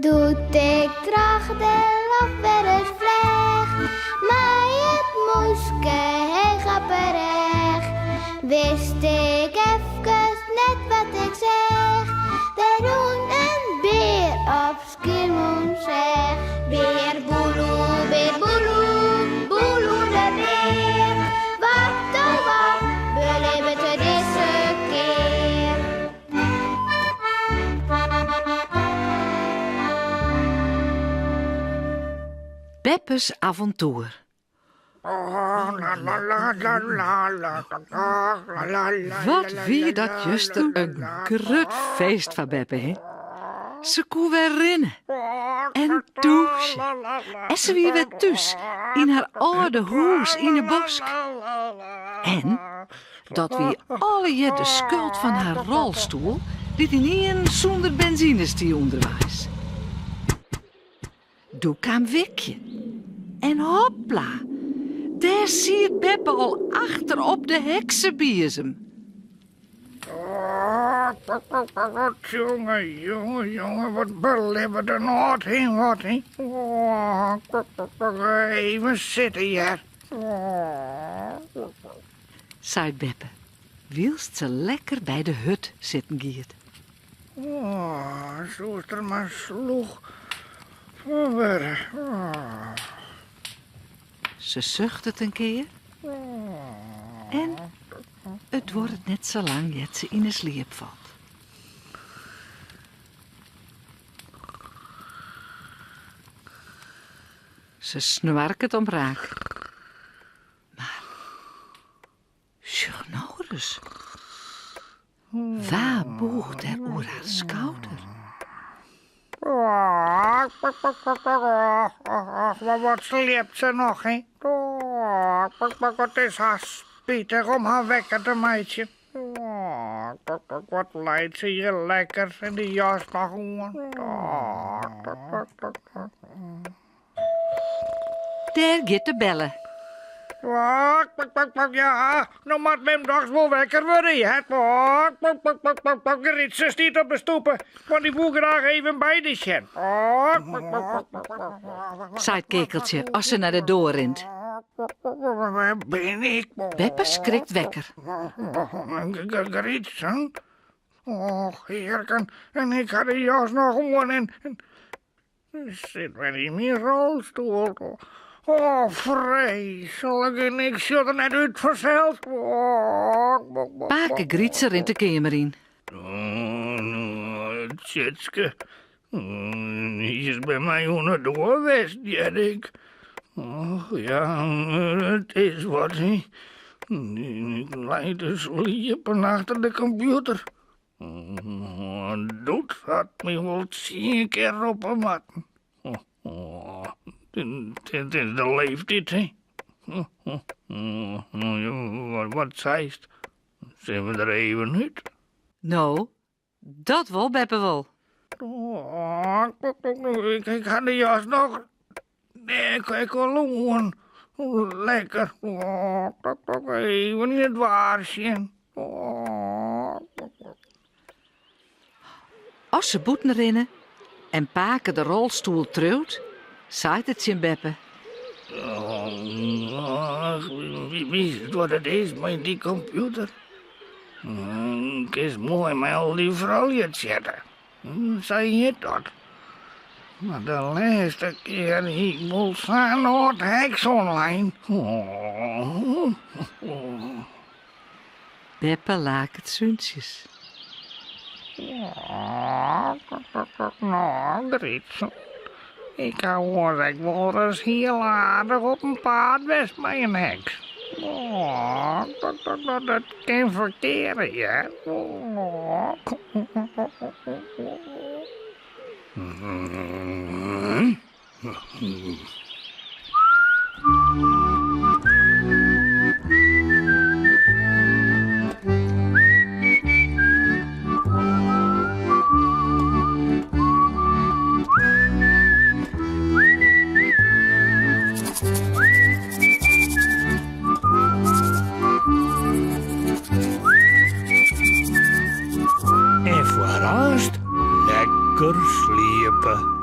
Doet ik tracht de lach weer eens vleg, maar het moeske hij gaat berecht. Wist ik even net wat ik zeg, de doen een beer op Skiermoen zeg. Beer boeloe, boeloe de beer. Wat oh wat, beleven te deze keer. Beppes avontuur. Wat wie dat juster een grut feest van Beppe, hè? Ze kon weer rennen en douchen. En ze wie weer thuis in haar oude huis in de bosk. En dat wie alle je de schuld van haar rolstoel dit in één zonder benzinestie onderwijs. Doe kwam Wikje. En hopla, daar ziet Beppe al achter op de heksenbiezem. Jongen, wat beleven er nog heen, wat heen. Even zitten hier. Zei Beppe, wielst ze lekker bij de hut zitten giet. Zo is er maar sloeg. Verder. Ze zucht het een keer. En het wordt net zo lang dat ze in een sliep valt. Ze snurkt om raak. Maar, Sjognorus, waar boegt er oer haar schouder? Wat sleept ze nog, hè? Het is haast spietig om haar wekker te meidje. Wat leidt ze hier lekker in die jas nog gewoon. Daar gaat de bellen. Ja, nou moet mijn dags wel wekker worden, ja. Gerrit, ze stiet op de stoepen, want die wil graag even bij de sjen. Zei het kekeltje als ze naar de deur rent. Waar ben ik? Beppe schrikt wekker. Gerrit, hè? Och, heerken, en ik had de jas nog gewoon en zit weer in mijn rolstoel. Oh, vreselijk, en ik zit er net uit vanzelf. Pake Grietse rent de kamer in. Tjitske, die is bij mij onder de geweest, denk ik. Och, ja, het is wat, hè. Ik lijk te sliepen achter de computer. Dat had me wel 10 keer op een mat. Dit is de leeftijd, hè? Wat zeist? Zijn we er even uit? Nou, dat wel, Beppe wel. Ik had de jas nog. Nee, ik wil gewoon. Lekker. Even in het waarsje. Als ze boeten rennen en Pake de rolstoel truwt, zaait het in Beppe. Wie weet wat het is met die computer? Ik is mooi met al die vrouwen zitten. Zei je dat? Maar de laatste keer ik moet zijn op heks online. Beppe laakt het zuntjes. Nou, Grietje. Ik hoor dat ik wel eens heel aardig op een paard was met een heks. Dat kan verkeren, ja. En vooral lekker sliepen.